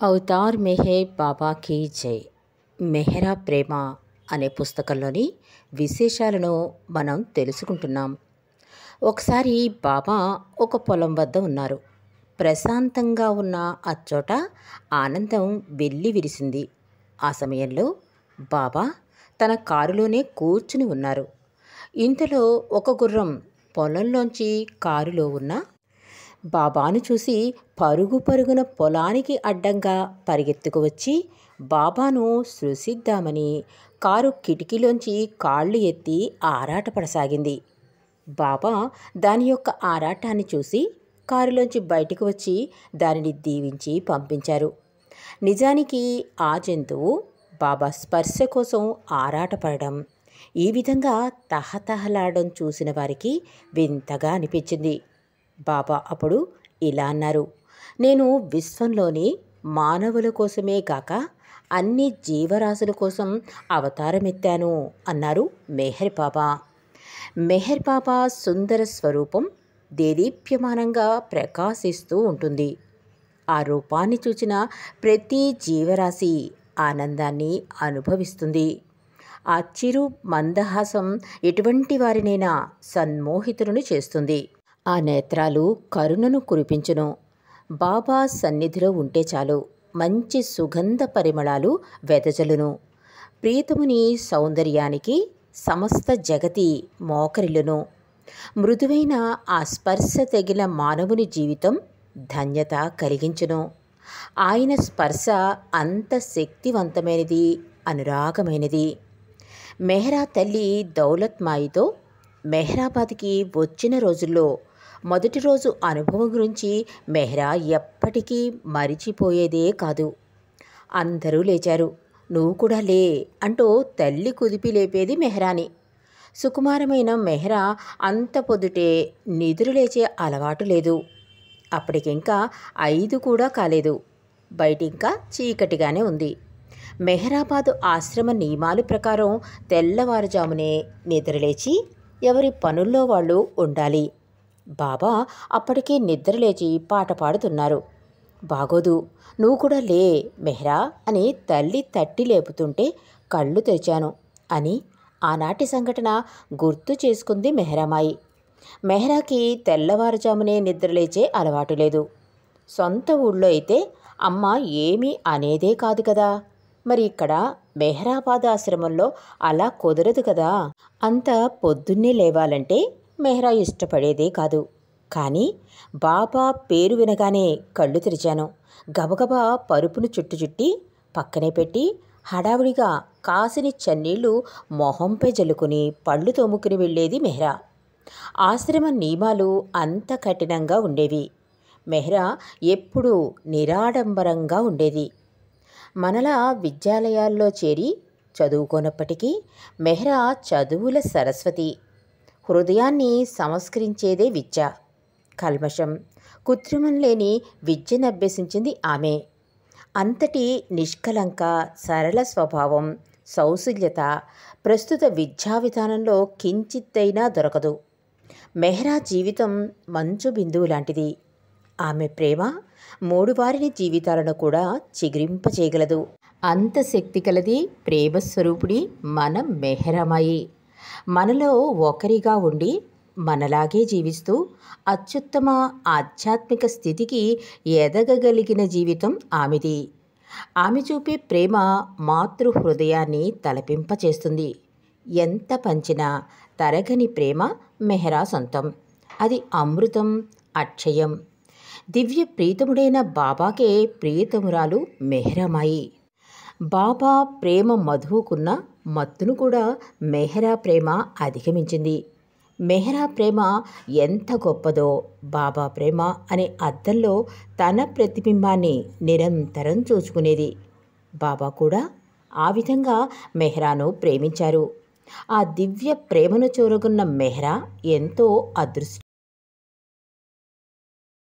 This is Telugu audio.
అవతార్ మెహర్ బాబా కీ జై. మెహరా ప్రేమ అనే పుస్తకంలోని విశేషాలను మనం తెలుసుకుంటున్నాం. ఒకసారి బాబా ఒక పొలం వద్ద ఉన్నారు. ప్రశాంతంగా ఉన్న అచ్చోట ఆనందం వెల్లి విరిసింది. ఆ సమయంలో బాబా తన కారులోనే కూర్చుని ఉన్నారు. ఇంతలో ఒక గుర్రం పొలంలోంచి కారులో ఉన్న బాబాను చూసి పరుగు పరుగున పొలానికి అడ్డంగా పరిగెత్తుకు వచ్చి బాబాను స్పృశిద్దామని కారు కిటికీలోంచి కాళ్ళు ఎత్తి ఆరాటపడసాగింది. బాబా దాని యొక్క ఆరాటాన్ని చూసి కారులోంచి బయటకు వచ్చి దానిని దీవించి పంపించారు. నిజానికి ఆ జంతువు బాబా స్పర్శ కోసం ఆరాటపడడం, ఈ విధంగా తహతహలాడడం చూసిన వారికి వింతగా అనిపించింది. బాబా అప్పుడు ఇలా అన్నారు: నేను విశ్వంలోని మానవుల కోసమే కాక అన్ని జీవరాశుల కోసం అవతారమెత్తాను అన్నారు మెహర్ బాబా. మెహర్ బాబా సుందర స్వరూపం దేదీప్యమానంగా ప్రకాశిస్తూ ఉంటుంది. ఆ రూపాన్ని చూచిన ప్రతి జీవరాశి ఆనందాన్ని అనుభవిస్తుంది. ఆ చిరు మందహాసం ఎటువంటి వారినైనా సన్మోహితులను చేస్తుంది. ఆ నేత్రాలు కరుణను కురిపించును. బాబా సన్నిధిలో ఉంటే చాలు మంచి సుగంధ పరిమళాలు వెదజలును. ప్రియతముని సౌందర్యానికి సమస్త జగతి మోకరిల్లును. మృదువైన ఆ స్పర్శ తగిన మానవుని జీవితం ధన్యత కలిగించును. ఆయన స్పర్శ అంత శక్తివంతమైనది, అనురాగమైనది. మెహరా తల్లి దౌలత్ మాయితో మెహరాబాద్కి వచ్చిన రోజుల్లో మొదటి రోజు అనుభవం గురించి మెహరా ఎప్పటికీ మరిచిపోయేదే కాదు. అందరూ లేచారు. నువ్వు కూడా లే అంటూ తల్లి కుదిపి లేపేది మెహరాని. సుకుమారమైన మెహరా అంత పొద్దుటే నిద్ర లేచే అలవాటు లేదు. అప్పటికింకా 5 కూడా కాలేదు. బయటింకా చీకటిగానే ఉంది. మెహరాబాదు ఆశ్రమ నియమాల ప్రకారం తెల్లవారుజామునే నిద్రలేచి ఎవరి పనుల్లో వాళ్ళు ఉండాలి. బాబా అప్పటికే నిద్రలేచి పాట పాడుతున్నారు. బాగోదు, నువ్వు కూడా లే మెహ్రా అని తల్లి తట్టి లేపుతుంటే కళ్ళు తెరిచాను అని ఆనాటి సంఘటన గుర్తు చేసుకుంది మెహరామాయి. మెహ్రాకి తెల్లవారుజామునే నిద్రలేచే అలవాటు లేదు. సొంత ఊళ్ళో అయితే అమ్మ ఏమీ అనేదే కాదు కదా. మరి ఇక్కడ మెహరాబాద్ ఆశ్రమంలో అలా కుదరదు కదా. అంత పొద్దున్నే లేవాలంటే మెహ్రా ఇష్టపడేదే కాదు. కానీ బాబా పేరు వినగానే కళ్ళు తెరిచాను. గబగబా పరుపును చుట్టి పక్కనే పెట్టి హడావుడిగా కాసిని చన్నీళ్లు మొహంపై జల్లుకుని పళ్ళు తోముకుని వెళ్ళేది మెహ్రా. ఆశ్రమ నియమాలు అంత కఠినంగా ఉండేవి. మెహ్రా ఎప్పుడూ నిరాడంబరంగా ఉండేది. మనలా విద్యాలయాల్లో చేరి చదువుకోనప్పటికీ మెహ్రా చదువుల సరస్వతి. హృదయాన్ని సంస్కరించేదే విద్య. కల్మషం, కృత్రిమం లేని విద్యనభ్యసించింది ఆమె. అంతటి నిష్కలంక, సరళ స్వభావం, సౌశల్యత ప్రస్తుత విద్యా విధానంలో కించిత్తైనా దొరకదు. మెహ్రా జీవితం మంచు బిందువు లాంటిది. ఆమె ప్రేమ మూడువారిని జీవితాలను కూడా చిగురింపచేయగలదు. అంత శక్తి కలది ప్రేమస్వరూపుడి మన మెహరామాయి. మనలో ఒకరిగా ఉండి మనలాగే జీవిస్తూ అత్యుత్తమ ఆధ్యాత్మిక స్థితికి ఎదగగలిగిన జీవితం ఆమెది. ఆమె చూపే ప్రేమ మాతృహృదయాన్ని తలపింపచేస్తుంది. ఎంత పంచినా తరగని ప్రేమ మెహరా సొంతం. అది అమృతం, అక్షయం. దివ్య ప్రీతముడైన బాబాకే ప్రియతమురాలు మెహరామాయి. బాబా ప్రేమ మధువుకున్న మత్తును కూడా మెహరా ప్రేమ అధిగమించింది. మెహరా ప్రేమ ఎంత గొప్పదో బాబా ప్రేమ అనే అద్దంలో తన ప్రతిబింబాన్ని నిరంతరం చూసుకునేది. బాబా కూడా ఆ విధంగా మెహ్రాను ప్రేమించారు. ఆ దివ్య ప్రేమను చూరగొన్న మెహ్రా ఎంతో అదృష్టం.